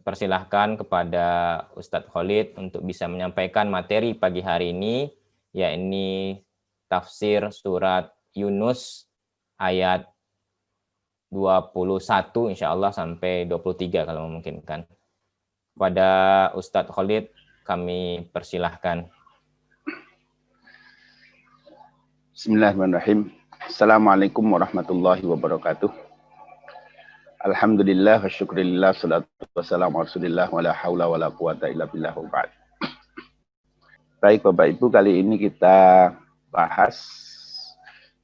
persilahkan kepada Ustadz Khalid untuk bisa menyampaikan materi pagi hari ini, yakni tafsir surat Yunus ayat 21 insya Allah sampai 23 kalau memungkinkan. Pada Ustadz Khalid kami persilahkan. Bismillahirrahmanirrahim. Assalamualaikum warahmatullahi wabarakatuh. Alhamdulillah wa syukurillah, salatu wassalamu ala rasulillah, wa la hawla wa la quwata illa billah wa ba'd. Baik Bapak Ibu, kali ini kita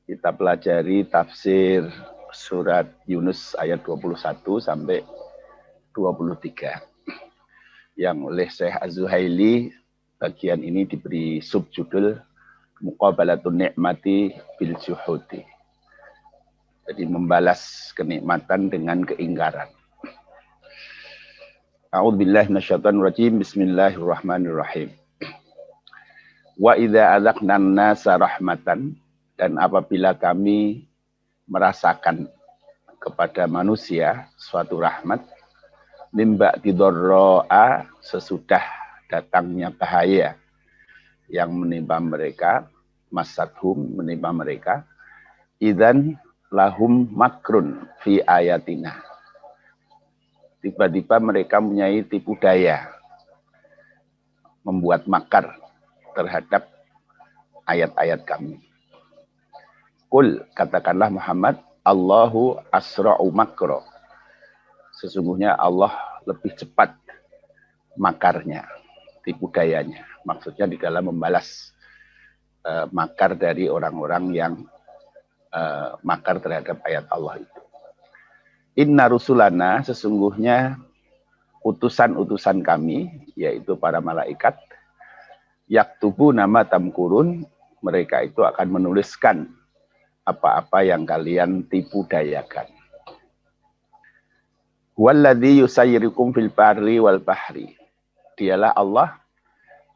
pelajari tafsir surat Yunus ayat 21 sampai 23. Yang oleh Syekh Az-Zuhaili, bagian ini diberi subjudul Muqabalatun ni'mati bil juhudi. Jadi membalas kenikmatan dengan keingkaran. A'udzubillahi minasyaitonir rajim. Bismillahirrahmanirrahim. Wa idza adzaqna an-nasa rahmatan, dan apabila kami merasakan kepada manusia suatu rahmat, mimba didorro'a, sesudah datangnya bahaya yang menimpa mereka, masadhum, menimpa mereka, idzan lahum makrun fi ayatina. Tiba-tiba mereka mempunyai tipu daya, membuat makar terhadap ayat-ayat kami. Qul, katakanlah Muhammad, Allahu asra'u makro. Sesungguhnya Allah lebih cepat makarnya, tipu dayanya. Maksudnya di dalam membalas makar dari orang-orang yang makar terhadap ayat Allah itu. Inna rusulana, sesungguhnya utusan-utusan kami, yaitu para malaikat, yaktubu nama tamkurun, mereka itu akan menuliskan apa-apa yang kalian tipu dayakan. Walladzi yusayyirukum fil barri wal bahri. Dialah Allah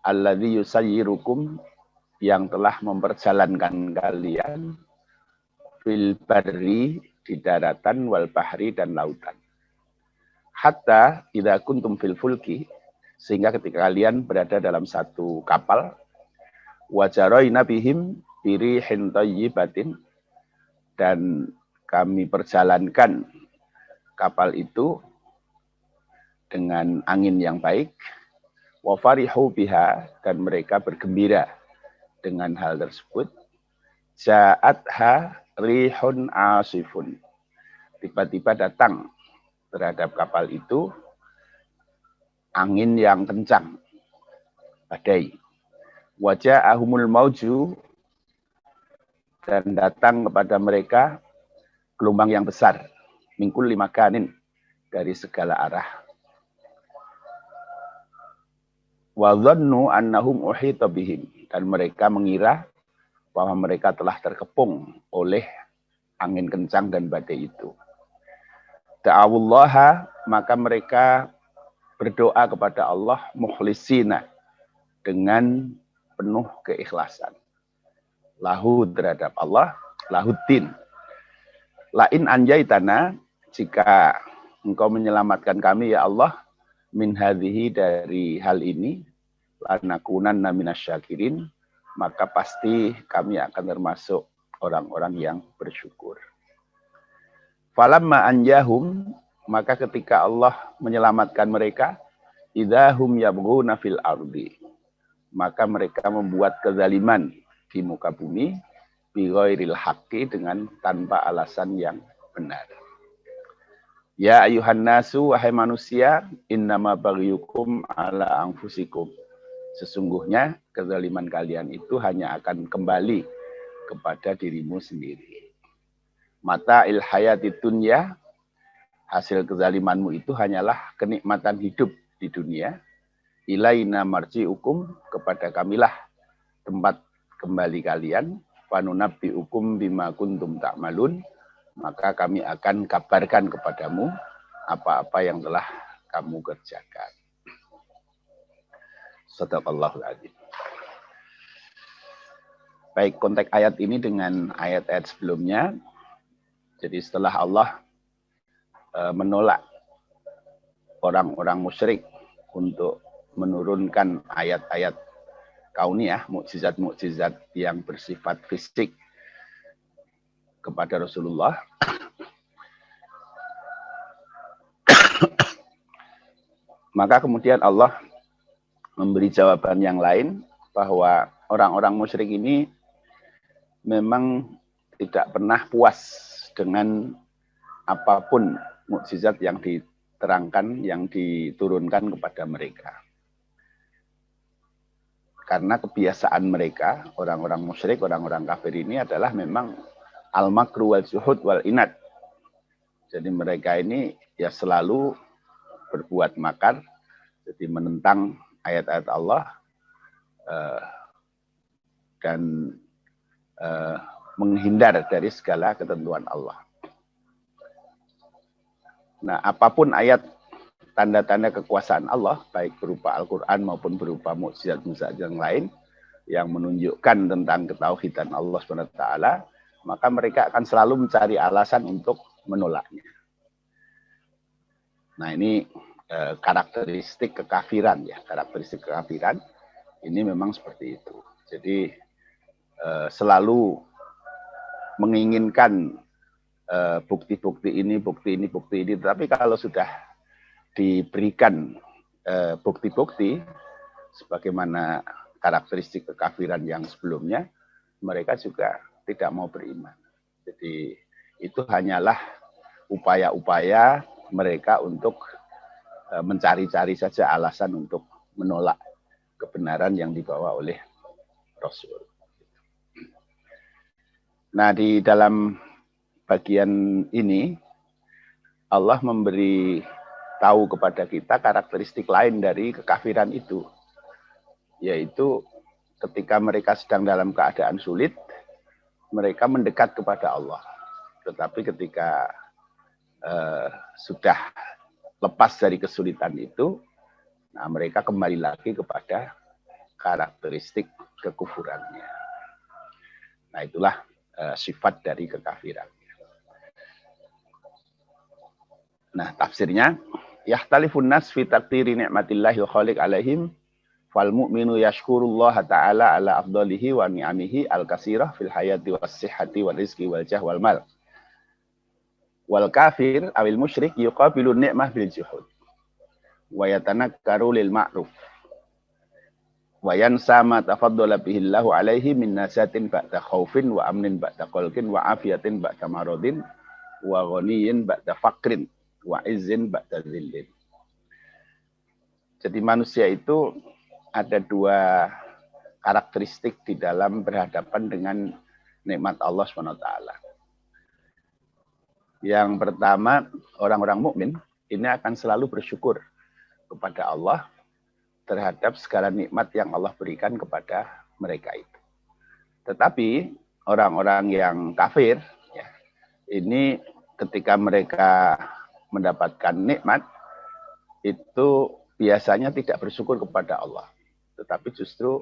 alladzi yusayyirukum, yang telah memperjalankan kalian fil barri, di daratan, wal bahri, dan lautan. Hatta idza kuntum fil fulki, sehingga ketika kalian berada dalam satu kapal, wajaroina bihim birihin thayyibatin, dan kami perjalankan kapal itu dengan angin yang baik, wa farihu biha, dan mereka bergembira dengan hal tersebut, ja'atha rihun asifun, tiba-tiba datang terhadap kapal itu angin yang kencang, badai. Waja'ahumul mauju, dan datang kepada mereka gelombang yang besar, mingkul limakanin, dari segala arah. Wa dhannu annahum uhita bihim, dan mereka mengira bahwa mereka telah terkepung oleh angin kencang dan badai itu. Da'awullaha, maka mereka berdoa kepada Allah mukhlisina, dengan penuh keikhlasan. Lahu, terhadap Allah, lahuddin. Lain anjaitana, jika engkau menyelamatkan kami ya Allah, min hadhihi, dari hal ini, lanakunanna minasyakirin, maka pasti kami akan termasuk orang-orang yang bersyukur. Falamma anjahum, maka ketika Allah menyelamatkan mereka, idahum yabghuna fil ardi, maka mereka membuat kezaliman di muka bumi, bi ghairil haqqi, dengan tanpa alasan yang benar. Ya ayuhan nasu, wahai manusia, innama baghyukum ala anfusikum. Sesungguhnya kezaliman kalian itu hanya akan kembali kepada dirimu sendiri. Mata il hayati dunya, hasil kezalimanmu itu hanyalah kenikmatan hidup di dunia. Ilaina marji'ukum, kepada kamilah tempat kembali kalian. Fanunabbi'ukum bima kuntum ta'malun, maka kami akan kabarkan kepadamu apa-apa yang telah kamu kerjakan. Shadaqallahul adzim. Baik, konteks ayat ini dengan ayat-ayat sebelumnya. Jadi setelah Allah menolak orang-orang musyrik untuk menurunkan ayat-ayat kauniyah, mukjizat-mukjizat yang bersifat fisik kepada Rasulullah, maka kemudian Allah memberi jawaban yang lain bahwa orang-orang musyrik ini memang tidak pernah puas dengan apapun mukjizat yang diterangkan, yang diturunkan kepada mereka. Karena kebiasaan mereka, orang-orang musyrik, orang-orang kafir ini adalah memang al-makru wal zuhud wal inad. Jadi mereka ini ya selalu berbuat makar, jadi menentang ayat-ayat Allah dan menghindar dari segala ketentuan Allah. Nah, apapun ayat tanda-tanda kekuasaan Allah, baik berupa Al-Quran maupun berupa mukjizat-mukjizat yang lain, yang menunjukkan tentang ketauhidan Allah SWT, maka mereka akan selalu mencari alasan untuk menolaknya. Nah, ini karakteristik kekafiran ya, karakteristik kekafiran ini memang seperti itu. Jadi selalu menginginkan bukti-bukti ini, tetapi kalau sudah diberikan bukti-bukti sebagaimana karakteristik kekafiran yang sebelumnya, mereka juga tidak mau beriman. Jadi itu hanyalah upaya-upaya mereka untuk mencari-cari saja alasan untuk menolak kebenaran yang dibawa oleh Rasul. Nah, di dalam bagian ini Allah memberi tahu kepada kita karakteristik lain dari kekafiran itu, yaitu ketika mereka sedang dalam keadaan sulit, mereka mendekat kepada Allah. Tetapi ketika sudah lepas dari kesulitan itu, nah mereka kembali lagi kepada karakteristik kekufurannya. Nah, itulah sifat dari kekafiran. Nah, tafsirnya, yahtalifun nas fi taqdiri ni'matillahi wa khaliq alaihim fal mu'minu yashkurullaha ta'ala ala afdalihi wa ni'amihi al-kasirah fil hayati was sihhati wal rizqi wal jah wal mal. Wal kafir awil musyrik yuqabilu ni'mah bil juhud wa yatanakkaru lil ma'ruf wa yansa ma tafaddala bihi Allahu alaihi min nasatin ba'da khaufin wa amnin ba'da qalqin wa afiyatin ba'da maradin wa ghaniyin ba'da faqrin wa izzin ba'da dhillin. Jadi manusia itu ada dua karakteristik di dalam berhadapan dengan nikmat Allah SWT. Yang pertama, orang-orang mukmin ini akan selalu bersyukur kepada Allah terhadap segala nikmat yang Allah berikan kepada mereka itu. Tetapi orang-orang yang kafir, ya, ini ketika mereka mendapatkan nikmat, itu biasanya tidak bersyukur kepada Allah. Tetapi justru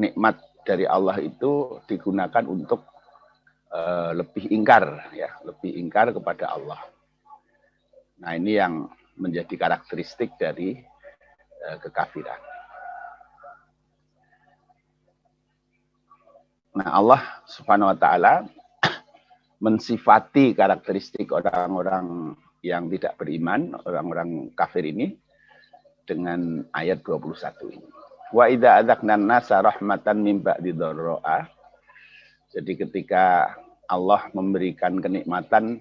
nikmat dari Allah itu digunakan untuk lebih ingkar, ya, lebih ingkar kepada Allah. Nah, ini yang menjadi karakteristik dari kekafiran. Nah, Allah Subhanahu wa taala mensifati karakteristik orang-orang yang tidak beriman, orang-orang kafir ini dengan ayat 21 ini. Wa idza adzaqna an-nasa rahmatan min ba'di dharra'a. Jadi ketika Allah memberikan kenikmatan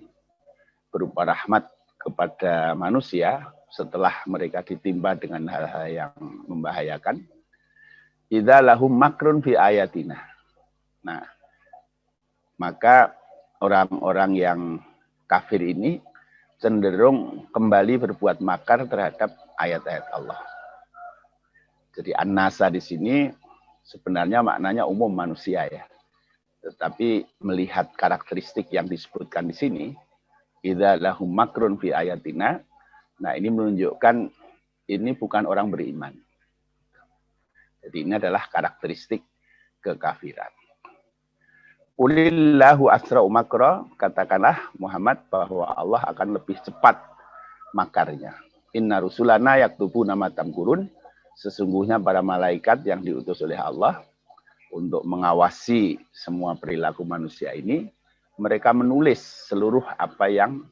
berupa rahmat kepada manusia setelah mereka ditimpa dengan hal-hal yang membahayakan, idza lahum makrun fi ayatina. Nah, maka orang-orang yang kafir ini cenderung kembali berbuat makar terhadap ayat-ayat Allah. Jadi an-nasa di sini sebenarnya maknanya umum manusia ya. Tetapi melihat karakteristik yang disebutkan di sini, idza lahum makrun fi ayatina, nah ini menunjukkan ini bukan orang beriman. Jadi ini adalah karakteristik kekafiran. Qulillahu asra'u makra, katakanlah Muhammad bahwa Allah akan lebih cepat makarnya. Inna rusulana yaktubuna ma tamkurun. Sesungguhnya para malaikat yang diutus oleh Allah untuk mengawasi semua perilaku manusia ini, mereka menulis seluruh apa yang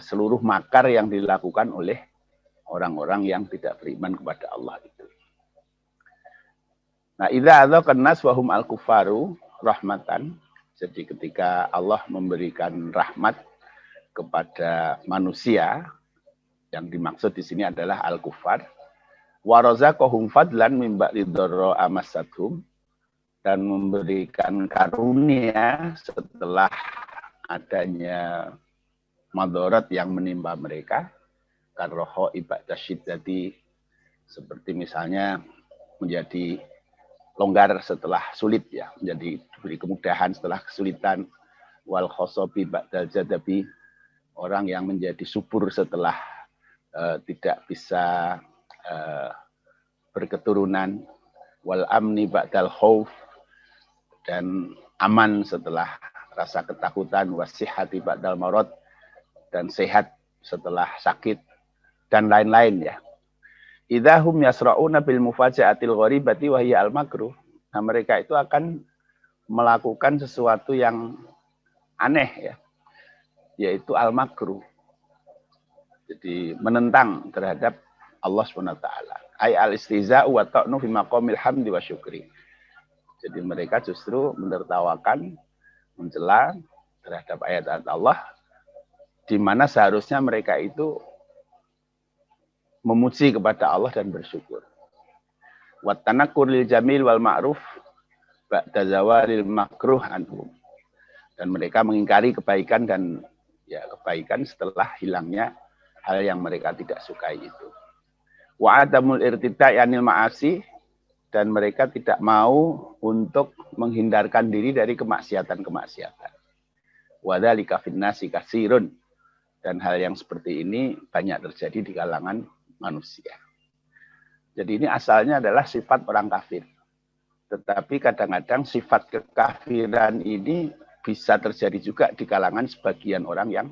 seluruh makar yang dilakukan oleh orang-orang yang tidak beriman kepada Allah itu. Nah, idza adzaqan nas wa hum al-kufaru rahmatan. Jadi ketika Allah memberikan rahmat kepada manusia, yang dimaksud di sini adalah al-kufar, wa razaqahum fadlan min ba'di dharra amassathum, dan memberikan karunia setelah adanya madarat yang menimpa mereka, karroho ibadah syiddati, seperti misalnya menjadi longgar setelah sulit, ya, menjadi diberi kemudahan setelah kesulitan, wal khosobi ba'dal jadabi, orang yang menjadi subur setelah tidak bisa berketurunan, wal amni ba'dal khauf, dan aman setelah rasa ketakutan, wasihati ba'dal marad, dan sehat setelah sakit, dan lain-lain, ya. Idahum yasra'una bil mufaja'atil gharibati wa hiya al makruh. Nah, mereka itu akan melakukan sesuatu yang aneh, ya, yaitu al makruh. Jadi menentang terhadap Allah SWT. Ai al istihza'u wa ta'nu fi maqamil hamdi wa syukri. Jadi mereka justru menertawakan, mencela terhadap ayat-ayat Allah, di mana seharusnya mereka itu memuji kepada Allah dan bersyukur. Wa tanakkur lil jamil wal ma'ruf ba'da zawalil makruh anhum. Dan mereka mengingkari kebaikan dan ya kebaikan setelah hilangnya hal yang mereka tidak sukai itu. Wa adamul irtida' yanil ma'asi, dan mereka tidak mau untuk menghindarkan diri dari kemaksiatan-kemaksiatan. Wa dzalika finnasi katsirun, dan hal yang seperti ini banyak terjadi di kalangan manusia. Jadi ini asalnya adalah sifat orang kafir. Tetapi kadang-kadang sifat kekafiran ini bisa terjadi juga di kalangan sebagian orang yang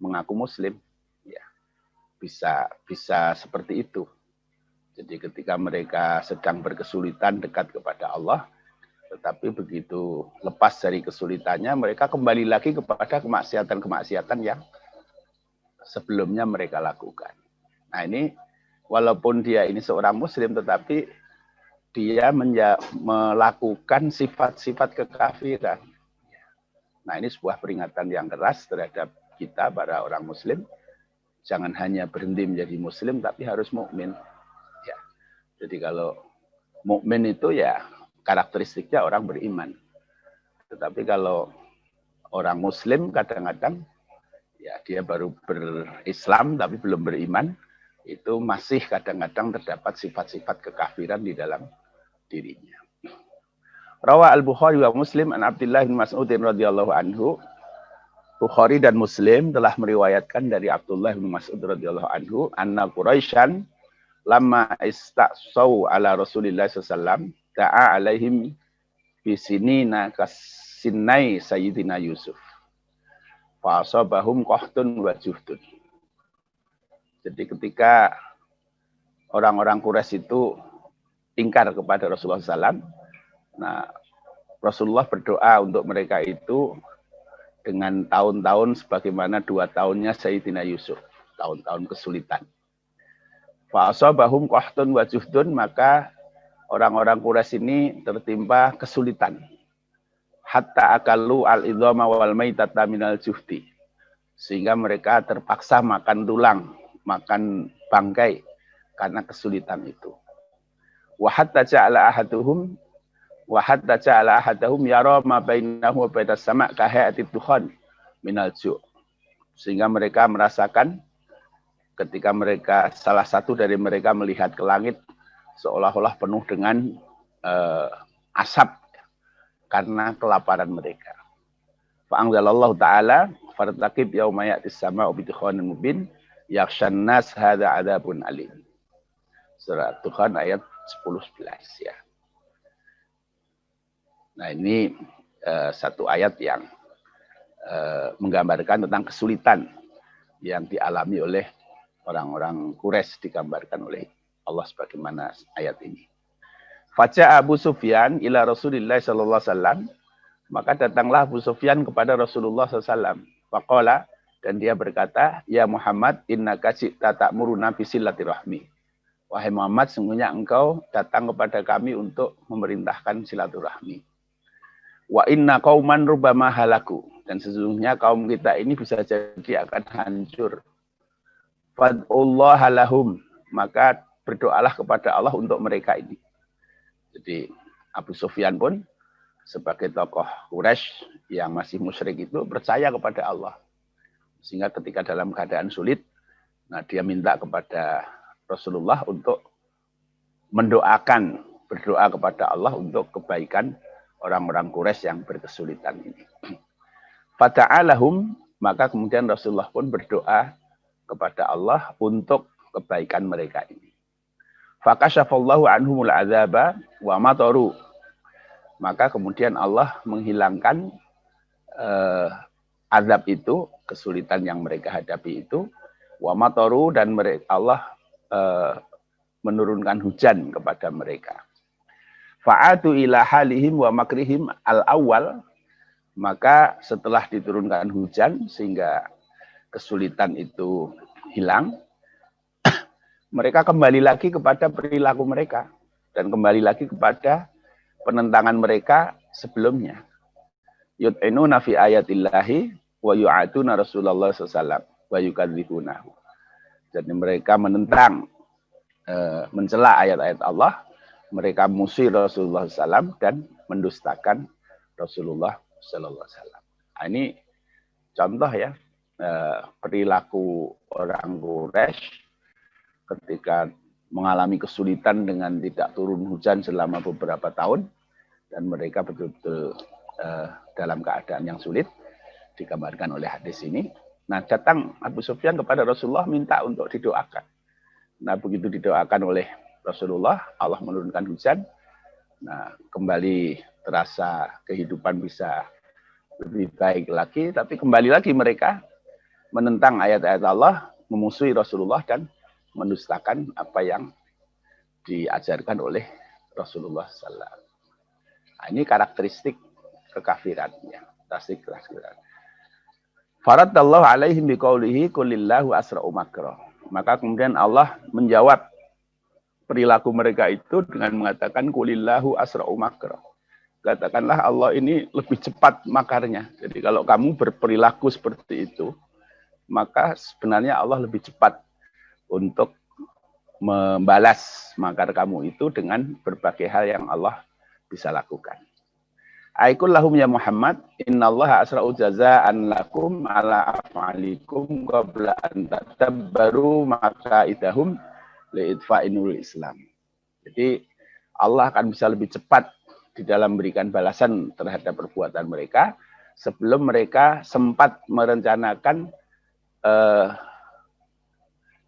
mengaku muslim. Ya, bisa seperti itu. Jadi ketika mereka sedang berkesulitan dekat kepada Allah, tetapi begitu lepas dari kesulitannya, mereka kembali lagi kepada kemaksiatan-kemaksiatan yang sebelumnya mereka lakukan. Nah, ini walaupun dia ini seorang muslim, tetapi dia melakukan sifat-sifat kekafiran. Nah, ini sebuah peringatan yang keras terhadap kita para orang muslim. Jangan hanya berhenti menjadi muslim, tapi harus mukmin. Ya. Jadi kalau mukmin itu ya karakteristiknya orang beriman. Tetapi kalau orang muslim kadang-kadang ya dia baru berislam tapi belum beriman, itu masih kadang-kadang terdapat sifat-sifat kekafiran di dalam dirinya. Rawa al-Bukhari wa Muslim an Abdullah bin Mas'ud radhiyallahu anhu. Bukhari dan Muslim telah meriwayatkan dari Abdullah bin Mas'ud radhiyallahu anhu, anna Quraisyan lamma istaqsau ala Rasulillah sallallahu alaihi wasallam ta'a alaihim bisinina kasinnai Sayyidina Yusuf. Fa'asabahum qahtun wa juhdun. Jadi ketika orang-orang Quraisy itu ingkar kepada Rasulullah SAW, nah Rasulullah berdoa untuk mereka itu dengan tahun-tahun sebagaimana 2 tahunnya Sayyidina Yusuf, tahun-tahun kesulitan. Fa'asabahum qahtun wa juhdun, maka orang-orang Quraisy ini tertimpa kesulitan. Hatta akalu al-idhama wal maitata minal juhdi. Sehingga mereka terpaksa makan tulang, makan bangkai karena kesulitan itu. Wa hatta ja'ala ahadahum yara ma bainahu wa bainas sama' ka hayati dukhan minal ju'. Sehingga mereka merasakan ketika mereka salah satu dari mereka melihat ke langit seolah-olah penuh dengan asap karena kelaparan mereka. Fa'anzalallahu ta'ala fartaqib yauma ya'tis sama'u bi dukhanin mubin yakhshan nas hadza adzabun alim. Surah Dukhan ayat 10-11, ya. Nah, ini satu ayat yang menggambarkan tentang kesulitan yang dialami oleh orang-orang Quraisy digambarkan oleh Allah sebagaimana ayat ini. Faja Abu Sufyan ila Rasulillah sallallahu alaihi wasallam, maka datanglah Abu Sufyan kepada Rasulullah SAW. Faqala, dan dia berkata, ya Muhammad, innaka ji'ta ta'muruna bisilatirahmi. Wahai Muhammad, sungguhnya engkau datang kepada kami untuk memerintahkan silaturahmi. Wa inna qauman rubbama halaku, dan sesungguhnya kaum kita ini bisa jadi akan hancur. Fad'ullaha lahum, maka berdoalah kepada Allah untuk mereka ini. Jadi Abu Sufyan pun sebagai tokoh Quraisy yang masih musyrik itu percaya kepada Allah. Sehingga ketika dalam keadaan sulit, nah dia minta kepada Rasulullah untuk berdoa kepada Allah untuk kebaikan orang-orang Quraisy yang berkesulitan ini. Fata'alahum, maka kemudian Rasulullah pun berdoa kepada Allah untuk kebaikan mereka ini. Fakashafallahu anhumul azaba wa mataru. Maka kemudian Allah menghilangkan azab itu, kesulitan yang mereka hadapi itu, wa mataru, dan Allah menurunkan hujan kepada mereka. Fa'atu ila halihim wa makrihim al-awwal, maka setelah diturunkan hujan sehingga kesulitan itu hilang, mereka kembali lagi kepada perilaku mereka dan kembali lagi kepada penentangan mereka sebelumnya. Yut'inuna fi ayatillahi wa yu'atuna Rasulullah SAW wa yukadzibunahu. Jadi mereka menentang, mencela ayat-ayat Allah, mereka musuh Rasulullah SAW dan mendustakan Rasulullah SAW. Nah, ini contoh ya, perilaku orang Quraisy ketika mengalami kesulitan dengan tidak turun hujan selama beberapa tahun, dan mereka betul-betul dalam keadaan yang sulit, digambarkan oleh hadis ini. Nah, datang Abu Sufyan kepada Rasulullah minta untuk didoakan. Nah, begitu didoakan oleh Rasulullah, Allah menurunkan hujan. Nah, kembali terasa kehidupan bisa lebih baik lagi, tapi kembali lagi mereka menentang ayat-ayat Allah, memusuhi Rasulullah dan mendustakan apa yang diajarkan oleh Rasulullah SAW. Nah, ini karakteristik kekafirannya. Faradallahu alaihim biqaulihi qulillahu asra'u makra. Maka kemudian Allah menjawab perilaku mereka itu dengan mengatakan qulillahu asra'u makra. Katakanlah Allah ini lebih cepat makarnya. Jadi kalau kamu berperilaku seperti itu, maka sebenarnya Allah lebih cepat untuk membalas makar kamu itu dengan berbagai hal yang Allah bisa lakukan. Aikul lahum ya Muhammad, innallaha asra'u jaza'an lakum ala af'alikum qabla an tatabbaru maqaidahum li'idfa'inul Islam. Jadi Allah akan bisa lebih cepat di dalam memberikan balasan terhadap perbuatan mereka sebelum mereka sempat merencanakan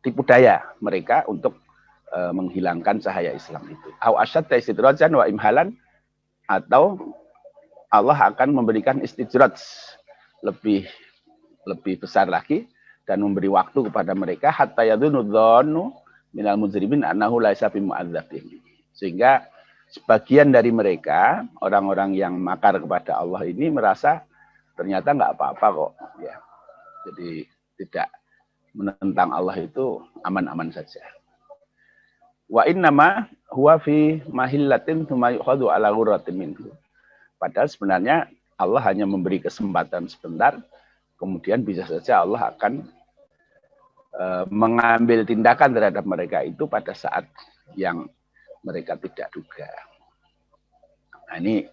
tipu daya mereka untuk menghilangkan cahaya Islam itu. Au asyadda istidrajan wa imhalan, atau Allah akan memberikan istijraj lebih besar lagi dan memberi waktu kepada mereka hatta yadhunnu dzannu minal mujrimin annahu laisa bimu'adzabin. Sehingga sebagian dari mereka, orang-orang yang makar kepada Allah ini merasa ternyata nggak apa-apa kok, ya. Jadi tidak menentang Allah itu aman-aman saja. Wa innama huwa fi mahillatin tsumma yu'khadhu ala ghurratin minhu. Padahal sebenarnya Allah hanya memberi kesempatan sebentar, kemudian bisa saja Allah akan mengambil tindakan terhadap mereka itu pada saat yang mereka tidak duga. Nah, ini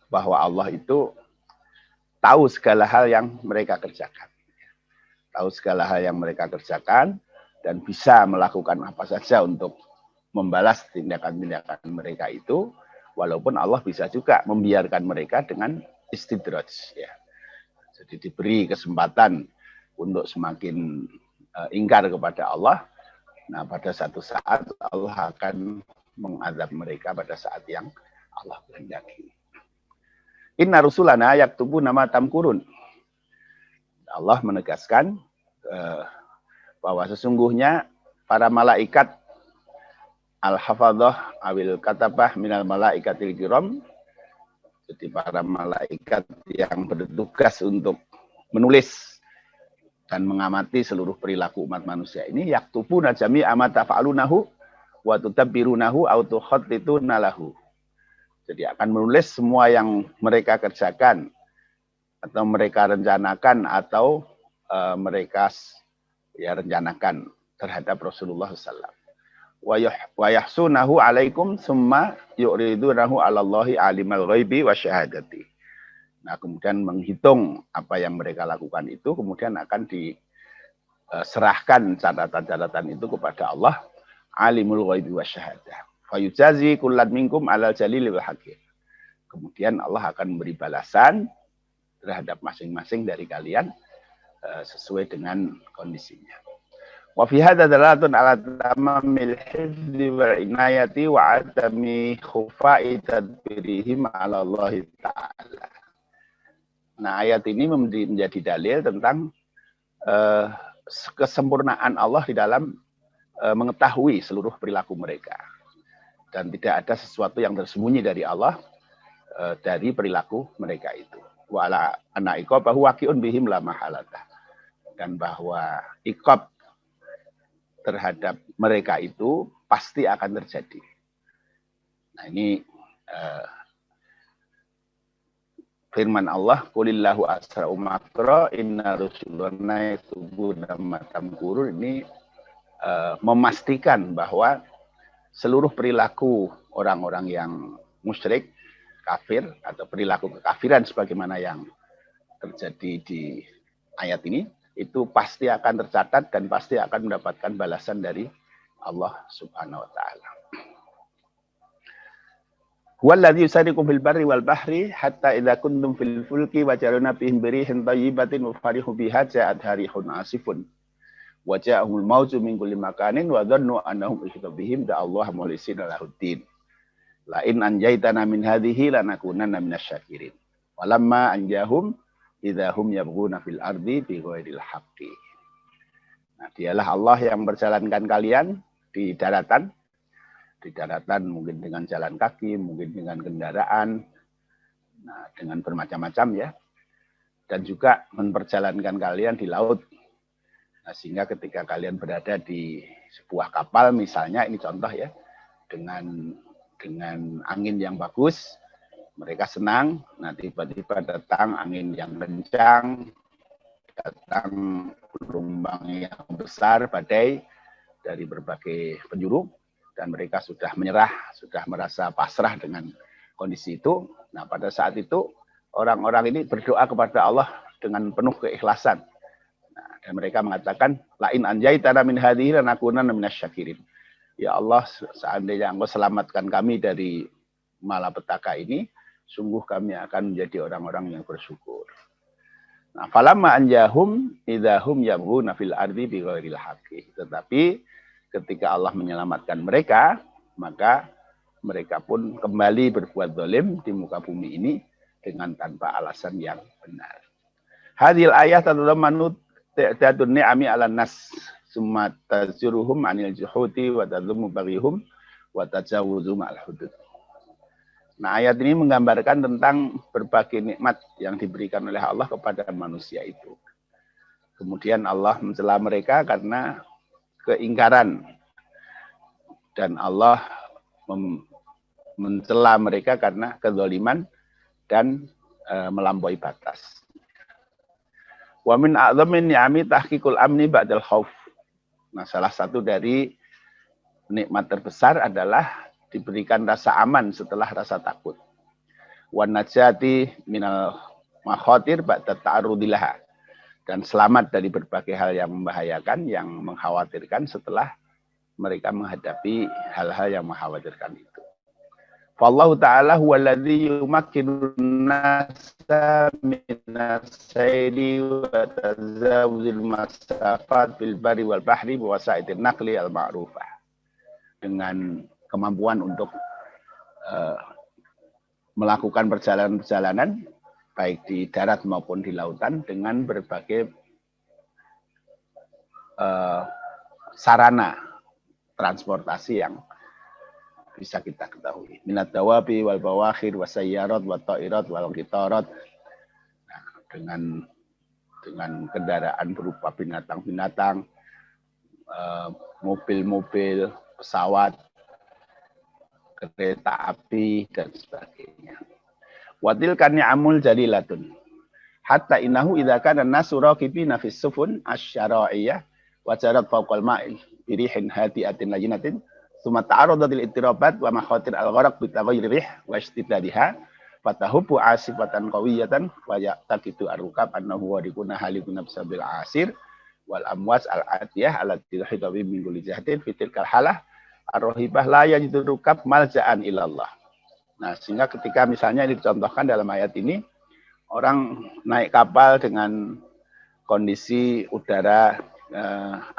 bahwa Allah itu tahu segala hal yang mereka kerjakan. Tahu segala hal yang mereka kerjakan dan bisa melakukan apa saja untuk membalas tindakan-tindakan mereka itu, walaupun Allah bisa juga membiarkan mereka dengan istidraj, ya. Jadi diberi kesempatan untuk semakin ingkar kepada Allah. Nah, pada satu saat Allah akan mengazab mereka pada saat yang Allah kehendaki. Inna rusulana yaktubu nama tamkurun. Allah menegaskan bahwa sesungguhnya para malaikat al-hafadhah awil katabah minal malaikatil kiram, jadi para malaikat yang bertugas untuk menulis dan mengamati seluruh perilaku umat manusia ini, yaktubuna jami'a ma taf'alunahu wa tutabbirunahu aw tukhattituna lahu. Jadi akan menulis semua yang mereka kerjakan atau mereka rencanakan atau mereka ya rencanakan terhadap Rasulullah SAW. Wa yahsunahu alaikum summa yu'ridunahu 'alallahi alimal ghaibi wasyahadati. Nah, kemudian menghitung apa yang mereka lakukan itu, kemudian akan diserahkan catatan-catatan itu kepada Allah, alimul ghaibi wasyahadah. Fayujazi kullan minkum 'alal jalilil hakim. Kemudian Allah akan memberi balasan terhadap masing-masing dari kalian sesuai dengan kondisinya. Wa fi hadza dalatun 'ala tamamil hifdzi wal inayati wa 'adami khufa'i tadbirihim 'ala Allah Ta'ala. Nah, ayat ini menjadi dalil tentang kesempurnaan Allah di dalam mengetahui seluruh perilaku mereka. Dan tidak ada sesuatu yang tersembunyi dari Allah dari perilaku mereka itu. Wa ala anna iqabahu waqi'un bihim la mahalatah. Dan bahwa iqab terhadap mereka itu pasti akan terjadi. Nah, ini firman Allah, qulillahu asra'u makra inna rusulana yatubuna matamkurun, ini memastikan bahwa seluruh perilaku orang-orang yang musyrik, kafir, atau perilaku kekafiran sebagaimana yang terjadi di ayat ini, itu pasti akan tercatat dan pasti akan mendapatkan balasan dari Allah Subhanahu wa Ta'ala. Huwallazi yusarikum fil barri wal bahri hatta idza kuntum fil fulki wa jaruna bihim birihin thayyibatin wa farihu biha ja'at harihun asifun wa ja'ahumul mauju min kulli makanin wa dhannu annahum uhita bihim da'allahu mukhlisina lahuddin la in anjaytana min hadhihi lanakunanna minasyakirin walamma anjahum idza hum yabghuna fil ardi bighairil haqqi. Nah, dialah Allah yang berjalankan kalian di daratan mungkin dengan jalan kaki, mungkin dengan kendaraan, nah, dengan bermacam-macam ya, dan juga memperjalankan kalian di laut. Nah, sehingga ketika kalian berada di sebuah kapal, misalnya ini contoh ya, dengan angin yang bagus, mereka senang. Nah, tiba-tiba datang angin yang kencang, datang gelombang yang besar, badai dari berbagai penjuru. Dan mereka sudah menyerah, sudah merasa pasrah dengan kondisi itu. Nah, pada saat itu orang-orang ini berdoa kepada Allah dengan penuh keikhlasan. Nah, dan mereka mengatakan, la in anjaitana min hadhihi lanakunanna minasyakirin. Ya Allah, seandainya Engkau selamatkan kami dari malapetaka ini, sungguh kami akan menjadi orang-orang yang bersyukur. Nah, falamma anjahum idahum yabghuna fil ardi bighairil haqqi. Tetapi ketika Allah menyelamatkan mereka, maka mereka pun kembali berbuat zalim di muka bumi ini dengan tanpa alasan yang benar. Hadhil ayat tadammanu ta'dadun ni'ami 'alan nas summa tazuruhum 'anil juhudi wa tadhummu baghihum wa tajawuzu ma'al hudud. Nah, ayat ini menggambarkan tentang berbagai nikmat yang diberikan oleh Allah kepada manusia itu. Kemudian Allah mencela mereka karena keingkaran, dan Allah mencela mereka karena kezaliman dan melampaui batas. Wa min a'dhamin ni'ami tahqiqul amni ba'dal khauf. Nah, salah satu dari nikmat terbesar adalah diberikan rasa aman setelah rasa takut. Wa najati minal makhatir ba'da ta'arrudilaha. Dan selamat dari berbagai hal yang membahayakan, yang mengkhawatirkan setelah mereka menghadapi hal-hal yang mengkhawatirkan itu. Fallahu ta'ala huwaladzi yumakkinun nasa minas sayri wa tazawuzil masafat bil bari wal bahri wa wasa'itin naqli al ma'rufah. Dengan kemampuan untuk melakukan perjalanan-perjalanan baik di darat maupun di lautan dengan berbagai sarana transportasi yang bisa kita ketahui. Minat dawabi wal bawakhir wasayyarat wa ta'irat wal qitarat. Nah, dengan kendaraan berupa binatang-binatang, mobil-mobil, pesawat, kereta api dan sebagainya. Watil kan ni'amul jalilatun. Hatta innahu idza kana an-nasu raqibina fis sufun asy-syara'iyah wa jarat fawqal ma'i birihin hadiatin lajinatin summa ta'aradatil ittirabat wa makhatir al-gharaq bi taghayyur rih wa istidadiha fatahubu asifatan qawiyatan wa yaqtaqidu ar-rukab annahu warikuna halikuna bisabil asir wal amwas al-atiyah allati hidawi min kulli jahatin fi tilkal halah ar-rahibah la yajidu rukab malja'an ilallah. Nah, sehingga ketika misalnya ini dicontohkan dalam ayat ini, orang naik kapal dengan kondisi udara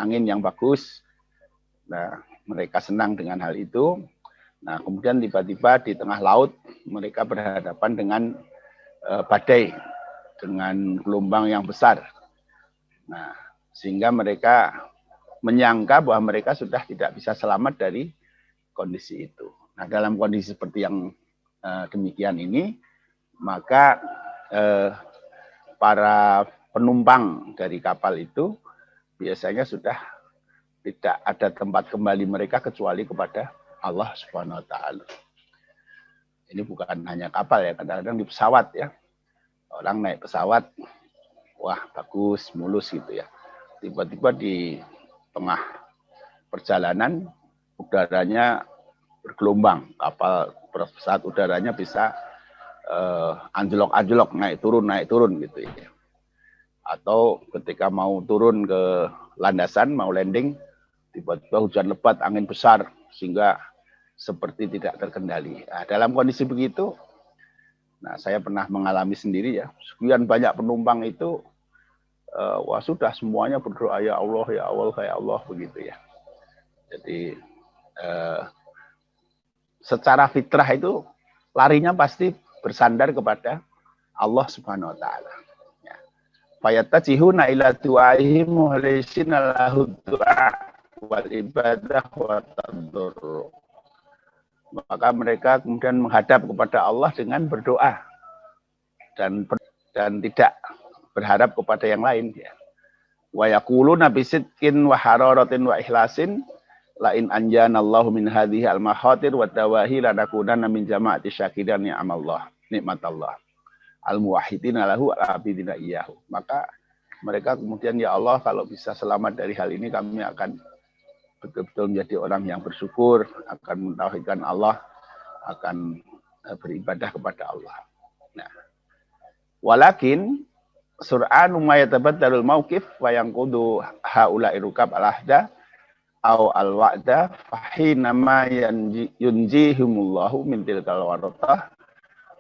angin yang bagus. Nah, mereka senang dengan hal itu. Nah, kemudian tiba-tiba di tengah laut mereka berhadapan dengan badai, dengan gelombang yang besar. Nah, sehingga mereka menyangka bahwa mereka sudah tidak bisa selamat dari kondisi itu. Nah, dalam kondisi seperti yang demikian ini, maka para penumpang dari kapal itu biasanya sudah tidak ada tempat kembali mereka kecuali kepada Allah Subhanahu wa taala. Ini bukan hanya kapal ya, kadang-kadang di pesawat ya. Orang naik pesawat, wah bagus, mulus gitu ya. Tiba-tiba di tengah perjalanan udaranya bergelombang, kapal pesawat udaranya bisa anjlok-anjlok, naik turun gitu ya. Atau ketika mau turun ke landasan, mau landing, tiba-tiba hujan lebat, angin besar, sehingga seperti tidak terkendali. Nah, dalam kondisi begitu, nah saya pernah mengalami sendiri ya, sekian banyak penumpang itu, wah sudah semuanya berdoa, ya Allah, ya Allah, ya Allah, begitu ya. Jadi secara fitrah itu larinya pasti bersandar kepada Allah Subhanahu wa taala. Fayatajihuna ila du'aihim muhlisina lahu du'a wal ibadah wa tadarru. Maka mereka kemudian menghadap kepada Allah dengan berdoa dan tidak berharap kepada yang lain ya. Wa yaquluna bisidqin wa hararatin wa ikhlasin la in anjanallahu min hadhihi al mahatir wa dawahi lanakunanna min jama'ati syakirin ni'amallah nikmatallah al muwahhidina lahu al abidina iyyahu. Maka mereka kemudian, ya Allah, kalau bisa selamat dari hal ini, kami akan betul-betul menjadi orang yang bersyukur, akan mentauhidkan Allah, akan beribadah kepada Allah. Nah, walakin sur'anu ma yatabaddalul mauqif wa yanqudu haula'i rukab al-ahda au al-wa'da fahina ma yunjihumullahu min tilkal waratah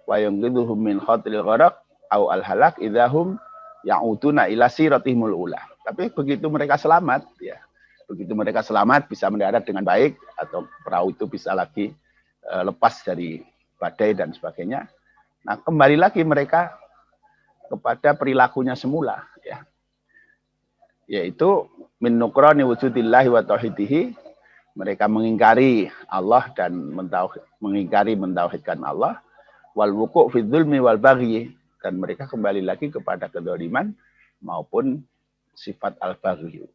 wa yanqiduhum min khatil gharaq au al-halak idahum ya'uduna ila siratihimul ula. Tapi begitu mereka selamat ya, begitu mereka selamat bisa mendarat dengan baik atau perahu itu bisa lagi lepas dari badai dan sebagainya. Nah, kembali lagi mereka kepada perilakunya semula ya. Yaitu min nukrani wujudillahi wa tauhidihi, mereka mengingkari Allah dan mengingkari mentauhidkan Allah, wal wuqu' fi dzulmi wal baghi, dan mereka kembali lagi kepada kedzaliman maupun sifat al-baghi,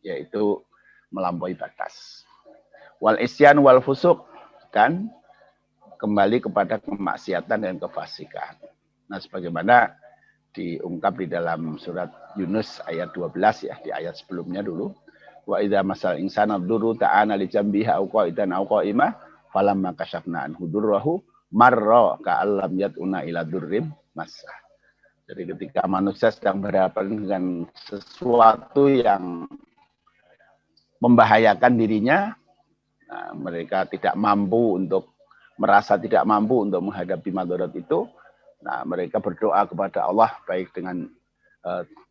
yaitu melampaui batas. Wal isyan wal fusuq, dan kembali kepada kemaksiatan dan kefasikan. Nah, sebagaimana diungkap di dalam surat Yunus ayat 12 ya, di ayat sebelumnya dulu. Wa idza masal insana dzurru ta'ana li jambihi au qa'idan au qa'imah falamma kashafna anhu durrahu marra ka'allam yat'una ila durrim massa. Jadi ketika manusia sedang berhadapan dengan sesuatu yang membahayakan dirinya, nah, mereka tidak mampu untuk merasa tidak mampu untuk menghadapi madarat itu. Nah, mereka berdoa kepada Allah baik dengan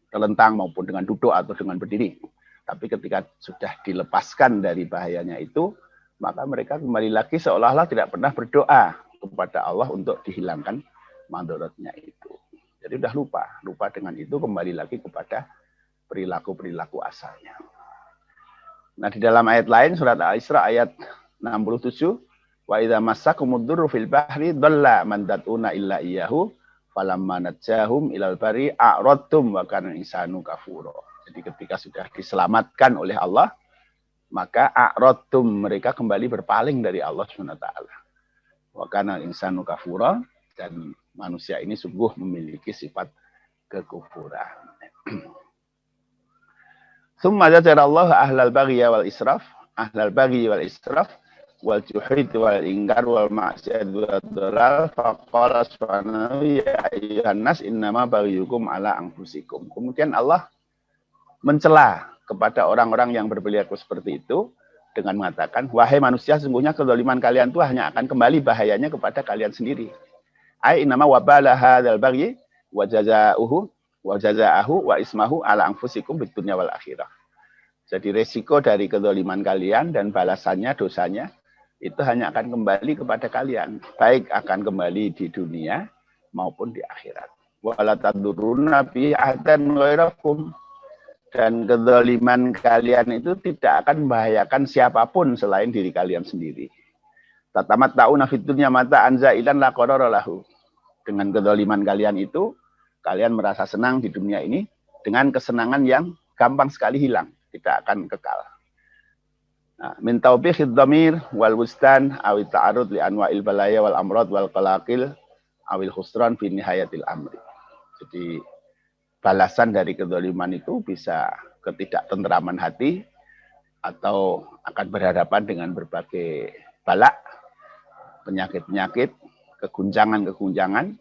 telentang maupun dengan duduk atau dengan berdiri. Tapi ketika sudah dilepaskan dari bahayanya itu, maka mereka kembali lagi seolah-olah tidak pernah berdoa kepada Allah untuk dihilangkan madaratnya itu. Jadi sudah lupa dengan itu, kembali lagi kepada perilaku-perilaku asalnya. Nah, di dalam ayat lain surat Al-Isra ayat 67, wa idza massakumud durru fil bahri dhalla man tad'una illa iyyahu falamma najahum ilal bari a'radtum wa kana insanu kafura. Jadi ketika sudah diselamatkan oleh Allah, maka a'radtum, mereka kembali berpaling dari Allah SWT. Wa kana insanu kafura, dan manusia ini sungguh memiliki sifat kekufuran. Tsumma dzakara Allah ahlal baghi wal israf, ahlal baghi wal israf wal juhid wal ingkar wal ma'siyat wal dhalal faqala subhanahu ya ayyuhan nas innama baghiyukum ala anfusikum. Kemudian Allah mencela kepada orang-orang yang berperilaku seperti itu dengan mengatakan, wahai manusia, sesungguhnya kezaliman kalian itu hanya akan kembali bahayanya kepada kalian sendiri. Ai innama wabala hadzal baghi wa jazaa'uhu wa jaza'ahu wa ismahu ala anfusikum bid dunya wal akhirah. Jadi resiko dari kezaliman kalian dan balasannya, dosanya, itu hanya akan kembali kepada kalian. Baik akan kembali di dunia maupun di akhirat. Wala taduruna bi ahdan ghairakum. Dan kezaliman kalian itu tidak akan membahayakan siapapun selain diri kalian sendiri. Tatamat ta'una fid dunya mata anzailan la qarara lahu. Dengan kezaliman kalian itu, kalian merasa senang di dunia ini dengan kesenangan yang gampang sekali hilang, tidak akan kekal. Nah, min taubikhid dhamir wal wustan awi ta'arud li anwa'il balaya wal amrad wal qalaqil awil khusran fi nihayatil amri. Jadi balasan dari kezaliman itu bisa ketidaktentraman hati atau akan berhadapan dengan berbagai balak, penyakit-penyakit, kegunjangan-kegunjangan.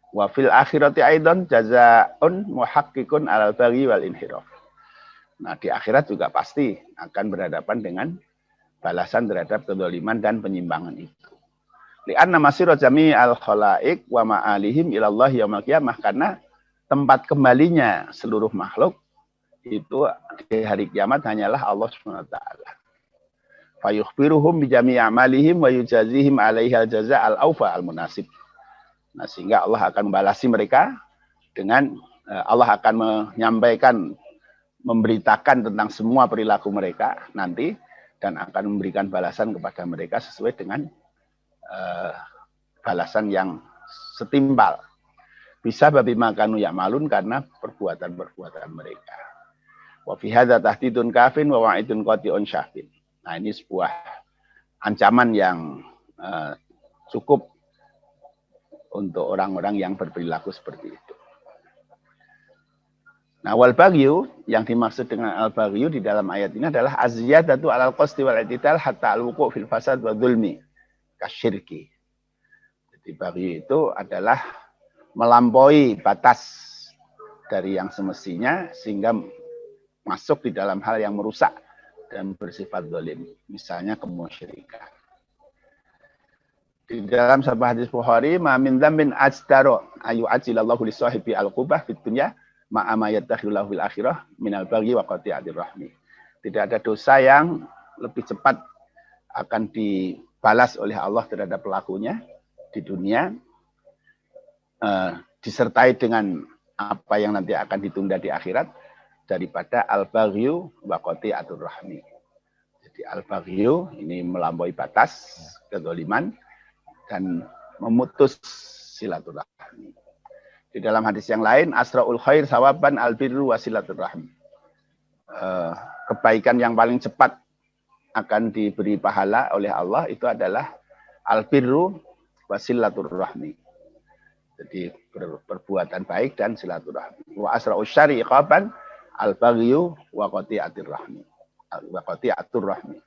Wa fil akhirati aidan jazaa'un muhaqqiqun 'alal baghi wal inhiraf. Nah, di akhirat juga pasti akan berhadapan dengan balasan terhadap kezaliman dan penyimpangan itu. Li'anna masira jami'al khalaiq wa ma'alihim ila Allah yaumil qiyamah, karena tempat kembalinya seluruh makhluk itu di hari kiamat hanyalah Allah SWT. Fa yukhbiruhum bi jami'i a'malihim wa yujazihim 'alaihal jazaa' al-awfa al-munasib. Nah, sehingga Allah akan membalasi mereka dengan Allah akan menyampaikan, memberitakan tentang semua perilaku mereka nanti dan akan memberikan balasan kepada mereka sesuai dengan balasan yang setimpal. Bisa babi makanu ya'malun, karena perbuatan-perbuatan mereka. Wa fi hadza tahdidun kafin wa wa'idun qati'un syafin. Nah, ini sebuah ancaman yang cukup untuk orang-orang yang berperilaku seperti itu. Nah, wal baghyu, yang dimaksud dengan al baghyu di dalam ayat ini adalah az-ziyadatu 'alal qasdi wal i'tidal hatta al-wuqu' fil fasad wa dzulmi kasyirki. Jadi baghyu itu adalah melampaui batas dari yang semestinya sehingga masuk di dalam hal yang merusak dan bersifat zalim, misalnya kemusyrikan. Di dalam sebuah hadis Bukhari, ma min dzambin ajdaru ayu ajilallahu li sahibi al-qubah fid dunya ma ma yattakhillahu fil akhirah minal baghi wa qati'atir rahmi. Tidak ada dosa yang lebih cepat akan dibalas oleh Allah terhadap pelakunya di dunia, disertai dengan apa yang nanti akan ditunda di akhirat daripada al-baghyu wa qati'atur rahmi. Jadi al-baghyu ini melampaui batas kezaliman dan memutus silaturahmi. Di dalam hadis yang lain, asra'ul khair sawaban al-birru wa silaturahmi. Kebaikan yang paling cepat akan diberi pahala oleh Allah itu adalah al-birru wa silaturahmi. Jadi perbuatan baik dan silaturahmi. Wa asra'ul syari iqaban al-baghyu wa qati'atir rahmi. Wa qati'atur rahmi.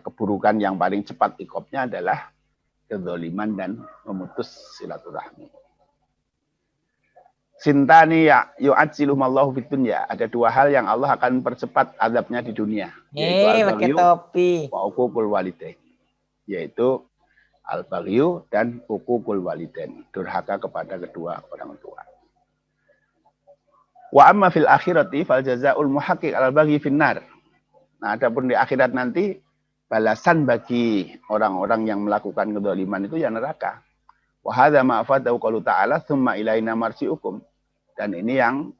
Keburukan yang paling cepat iqabnya adalah kezaliman dan memutus silaturahmi. Sintani yu'ajjiluhumallahu fid dunya. Ada dua hal yang Allah akan percepat azabnya di dunia. Yaitu pakai topi. Wa uququl walidain. Yaitu al-baghyu dan uququl walidain. Durhaka kepada kedua orang tua. Wa amma fil akhirati fal jazaa'ul muhaqqiq al-baghyi finnar. Nah, adapun di akhirat nanti balasan bagi orang-orang yang melakukan kezaliman itu ya neraka. Wa hadza ma afadahu qaulu ta'ala tsumma ilaina marji'ukum. Dan ini yang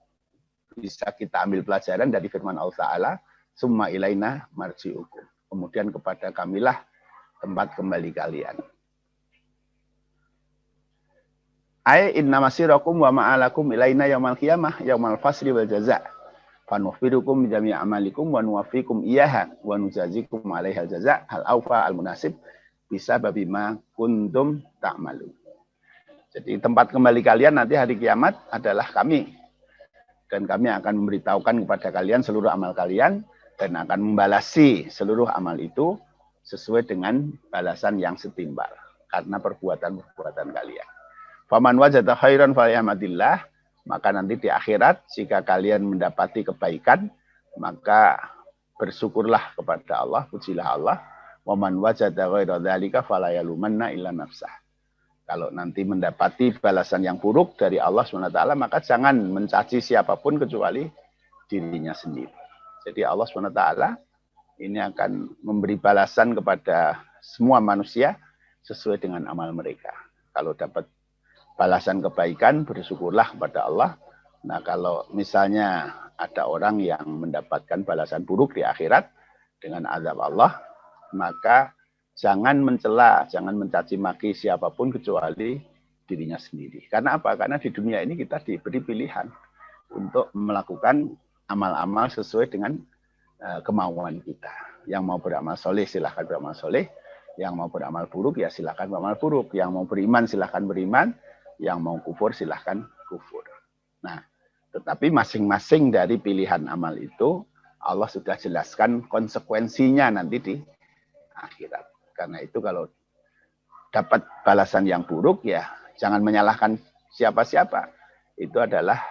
bisa kita ambil pelajaran dari firman Allah Ta'ala, summa ilaina marji'ukum. Kemudian kepada kamilah tempat kembali kalian. Ai inna masirakum wa ma'alakum ilaina yaumal qiyamah yaumal fasli wal jaza'. Fanukhbirukum bi jami'i amalikum wa nuwaffikum iyyaha wa nujazikum 'alaiha jaza' hal aufa al munasib bisa babima kuntum ta'malun. Jadi tempat kembali kalian nanti hari kiamat adalah kami. Dan kami akan memberitahukan kepada kalian seluruh amal kalian dan akan membalasi seluruh amal itu sesuai dengan balasan yang setimpal karena perbuatan-perbuatan kalian. Faman wajada khairan falyahmadillah, maka nanti di akhirat jika kalian mendapati kebaikan, maka bersyukurlah kepada Allah, pujilah Allah. Waman wajada ghaira dzalika fala yalumanna illa nafsah. Kalau nanti mendapati balasan yang buruk dari Allah SWT, maka jangan mencaci siapapun kecuali dirinya sendiri. Jadi Allah SWT ini akan memberi balasan kepada semua manusia sesuai dengan amal mereka. Kalau dapat balasan kebaikan, bersyukurlah kepada Allah. Nah, kalau misalnya ada orang yang mendapatkan balasan buruk di akhirat dengan azab Allah, maka jangan mencela, jangan mencaci maki siapapun kecuali dirinya sendiri. Karena apa? Karena di dunia ini kita diberi pilihan untuk melakukan amal-amal sesuai dengan kemauan kita. Yang mau beramal soleh silahkan beramal soleh, yang mau beramal buruk ya silahkan beramal buruk, yang mau beriman silahkan beriman, yang mau kufur silahkan kufur. Nah, tetapi masing-masing dari pilihan amal itu Allah sudah jelaskan konsekuensinya nanti di akhirat. Karena itu kalau dapat balasan yang buruk ya jangan menyalahkan siapa-siapa. Itu adalah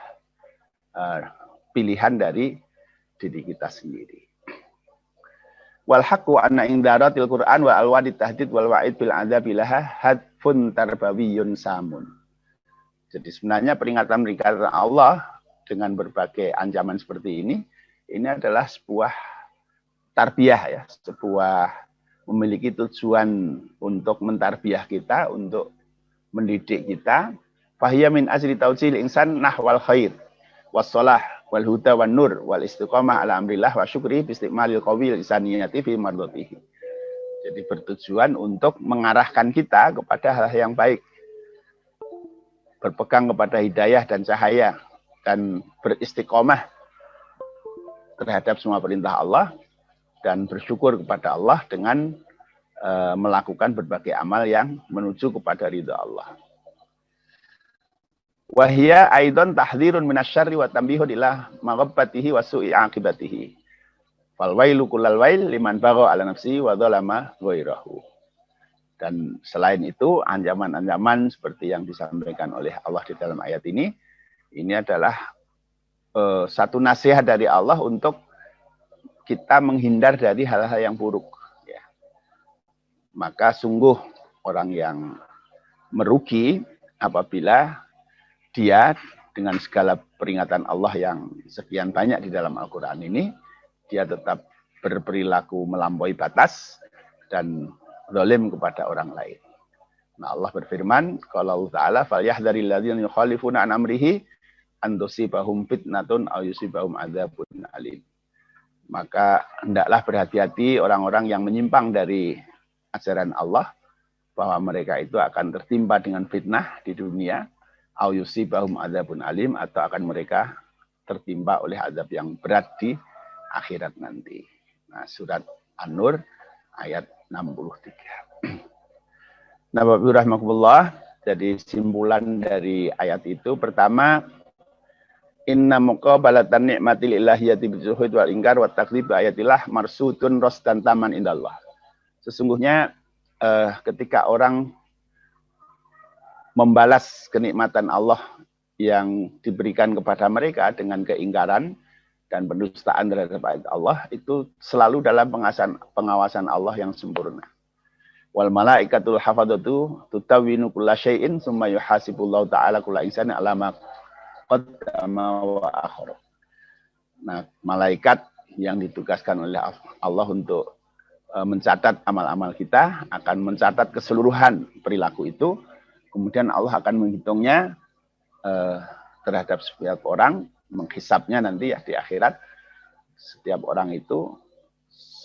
pilihan dari diri kita sendiri. Wal haqqu anna indaratil Qur'an wa alwadit tahdid wal wa'id bil adzabi laha hadfun tarbawiyyun samun. Jadi sebenarnya peringatan-peringatan Allah dengan berbagai ancaman seperti ini adalah sebuah tarbiyah ya, sebuah memiliki tujuan untuk mentarbiah kita, untuk mendidik kita. Fahiya min ajli tawjil insan nahwal khair wassalah wal huda wan nur wal istiqamah ala amrillah wa syukri bi istiqmalil qawil insaniyati fi mardatihi. Jadi bertujuan untuk mengarahkan kita kepada hal yang baik, berpegang kepada hidayah dan cahaya dan beristiqomah terhadap semua perintah Allah dan bersyukur kepada Allah dengan melakukan berbagai amal yang menuju kepada ridha Allah. Wahia aidan tahdhirun minasyarri wa tanbihun ila maghabbatihi wa su'i aqibatihi. Fal wailu kullal wail liman bagha ala nafsihi wa dzalama ghairahu. Dan selain itu ancaman-ancaman seperti yang disampaikan oleh Allah di dalam ayat ini adalah satu nasihat dari Allah untuk kita menghindar dari hal-hal yang buruk. Ya. Maka sungguh orang yang merugi apabila dia dengan segala peringatan Allah yang sekian banyak di dalam Al-Quran ini, dia tetap berperilaku melampaui batas dan zalim kepada orang lain. Nah, Allah berfirman, kalau Ta'ala, فَلْيَحْذَرِ الَّذِينَ يُخَالِفُونَ عَنْ أَمْرِهِ أَنْ تُصِيبَهُمْ فِتْنَةٌ أَوْ يُصِيبَهُمْ عَذَابٌ أَلِيمٌ. Maka hendaklah berhati-hati orang-orang yang menyimpang dari ajaran Allah, bahwa mereka itu akan tertimpa dengan fitnah di dunia, au yusibahum adzabun alim, atau akan mereka tertimpa oleh azab yang berat di akhirat nanti. Nah, surat An-Nur ayat 63. Nah, Bapak Ibu rahimakumullah, jadi simpulan dari ayat itu pertama, inna muqabalatan ni'matil ilahiyati bizuhud wal ingkar wa takrib ayatillah marsudun rosdan taman indallah. Sesungguhnya ketika orang membalas kenikmatan Allah yang diberikan kepada mereka dengan keingkaran dan pendustaan terhadap ayat Allah, itu selalu dalam pengawasan Allah yang sempurna. Wal malaikatul hafadzatu tutawwinu kulla syai'in tsumma yuhasibullahu ta'ala kulla insani ala ma qaddama wa akhara. Nah, malaikat yang ditugaskan oleh Allah untuk mencatat amal-amal kita akan mencatat keseluruhan perilaku itu. Kemudian Allah akan menghitungnya terhadap setiap orang, menghisapnya nanti ya di akhirat setiap orang itu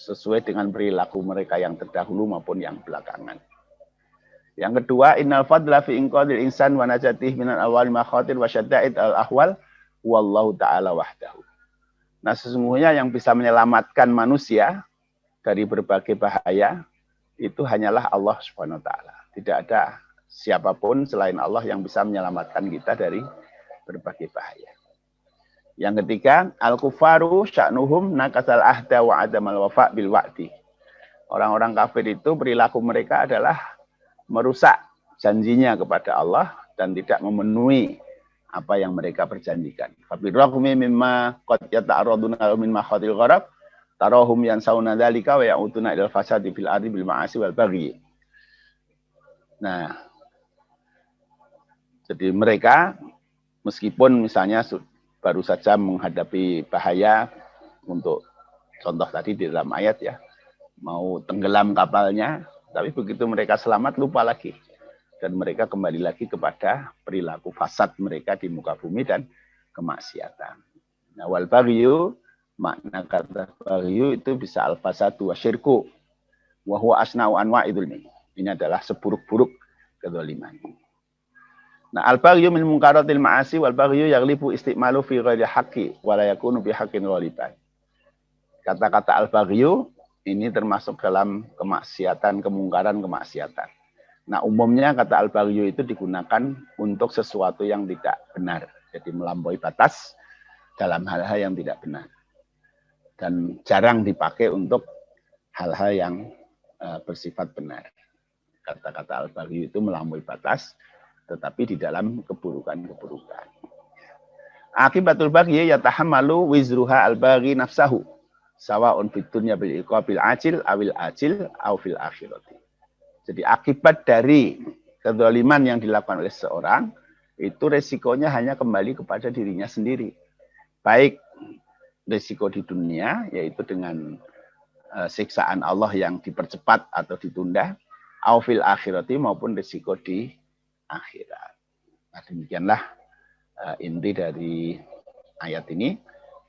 sesuai dengan perilaku mereka yang terdahulu maupun yang belakangan. Yang kedua, innal fadla fi inqadil insan wa najatih minal awal makhatir wa syadda'id al-ahwal wallahu ta'ala wahdahu. Nah, sesungguhnya yang bisa menyelamatkan manusia dari berbagai bahaya itu hanyalah Allah Subhanahu wa taala. Tidak ada siapapun selain Allah yang bisa menyelamatkan kita dari berbagai bahaya. Yang ketiga, al-kufaru sya'nuhum nakasal ahda wa adamal wafa' bil wa'di. Orang-orang kafir itu perilaku mereka adalah merusak janjinya kepada Allah dan tidak memenuhi apa yang mereka perjanjikan. Fabirrahmi mimma qad yata'arraduna min makhatil gharab tarahum yansawna dzalika wa ya'uduna ilal fasadi fil ardi bil ma'asi wal baghi. Nah, jadi mereka meskipun misalnya baru saja menghadapi bahaya, untuk contoh tadi di dalam ayat ya, mau tenggelam kapalnya, tapi begitu mereka selamat lupa lagi. Dan mereka kembali lagi kepada perilaku fasad mereka di muka bumi dan kemaksiatan. Nah, wal baghyu, makna kata baghyu itu bisa al-fasadu wa syirku. Wa huwa asna'u anwa'idul min. Ini adalah seburuk-buruk kezaliman. Nah, al-baghyu min munkaratil ma'asi wal baghyu yaghlibu istimalu fi ghairi haqqi wa la yakunu bi haqqin ghaliban. Kata-kata al-baghyu ini termasuk dalam kemaksiatan, kemungkaran, kemaksiatan. Nah, umumnya kata al-baghyu itu digunakan untuk sesuatu yang tidak benar. Jadi melampaui batas dalam hal-hal yang tidak benar. Dan jarang dipakai untuk hal-hal yang bersifat benar. Kata-kata al-baghyu itu melampaui batas, tetapi di dalam keburukan-keburukan. Akibatul baghi yatahammalu wizruha al-baghi nafsahu sawa'un fid dunya bil iqabil ajil awil ajil aw fil akhirati. Jadi akibat dari kezaliman yang dilakukan oleh seorang itu resikonya hanya kembali kepada dirinya sendiri. Baik resiko di dunia, yaitu dengan siksaan Allah yang dipercepat atau ditunda, aw fil akhirati, maupun resiko di akhirat. Nah, demikianlah inti dari ayat ini.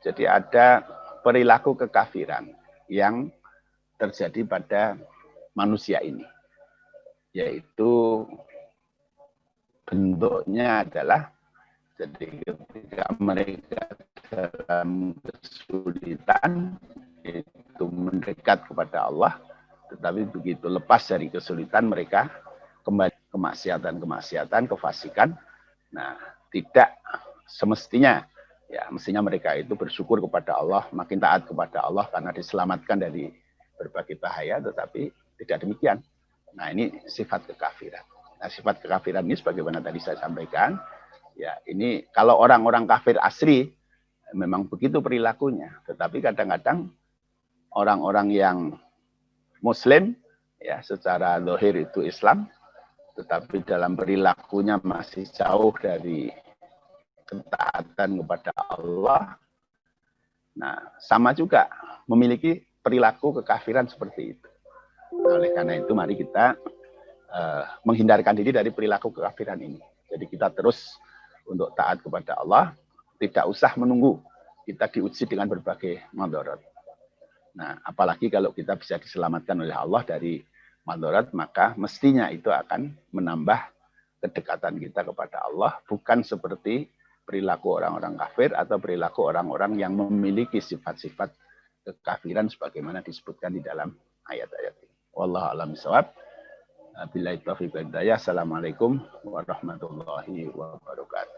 Jadi ada perilaku kekafiran yang terjadi pada manusia ini, yaitu bentuknya adalah jadi ketika mereka dalam kesulitan itu mendekat kepada Allah, tetapi begitu lepas dari kesulitan mereka kembali kemaksiatan, kefasikan. Nah, tidak semestinya, ya mestinya mereka itu bersyukur kepada Allah, makin taat kepada Allah karena diselamatkan dari berbagai bahaya, tetapi tidak demikian. Nah, ini sifat kekafiran. Nah, sifat kekafiran ini sebagaimana tadi saya sampaikan, ya ini kalau orang-orang kafir asli memang begitu perilakunya, tetapi kadang-kadang orang-orang yang Muslim ya secara zahir itu Islam, tetapi dalam perilakunya masih jauh dari ketaatan kepada Allah. Nah, sama juga memiliki perilaku kekafiran seperti itu. Nah, oleh karena itu mari kita menghindarkan diri dari perilaku kekafiran ini. Jadi kita terus untuk taat kepada Allah, tidak usah menunggu kita diuji dengan berbagai madarat. Nah, apalagi kalau kita bisa diselamatkan oleh Allah dari madarat, maka mestinya itu akan menambah kedekatan kita kepada Allah, bukan seperti perilaku orang-orang kafir atau perilaku orang-orang yang memiliki sifat-sifat kekafiran sebagaimana disebutkan di dalam ayat-ayat ini. Wallahu a'lam bishawab. Billahi taufiq wal hidayah. Assalamualaikum warahmatullahi wabarakatuh.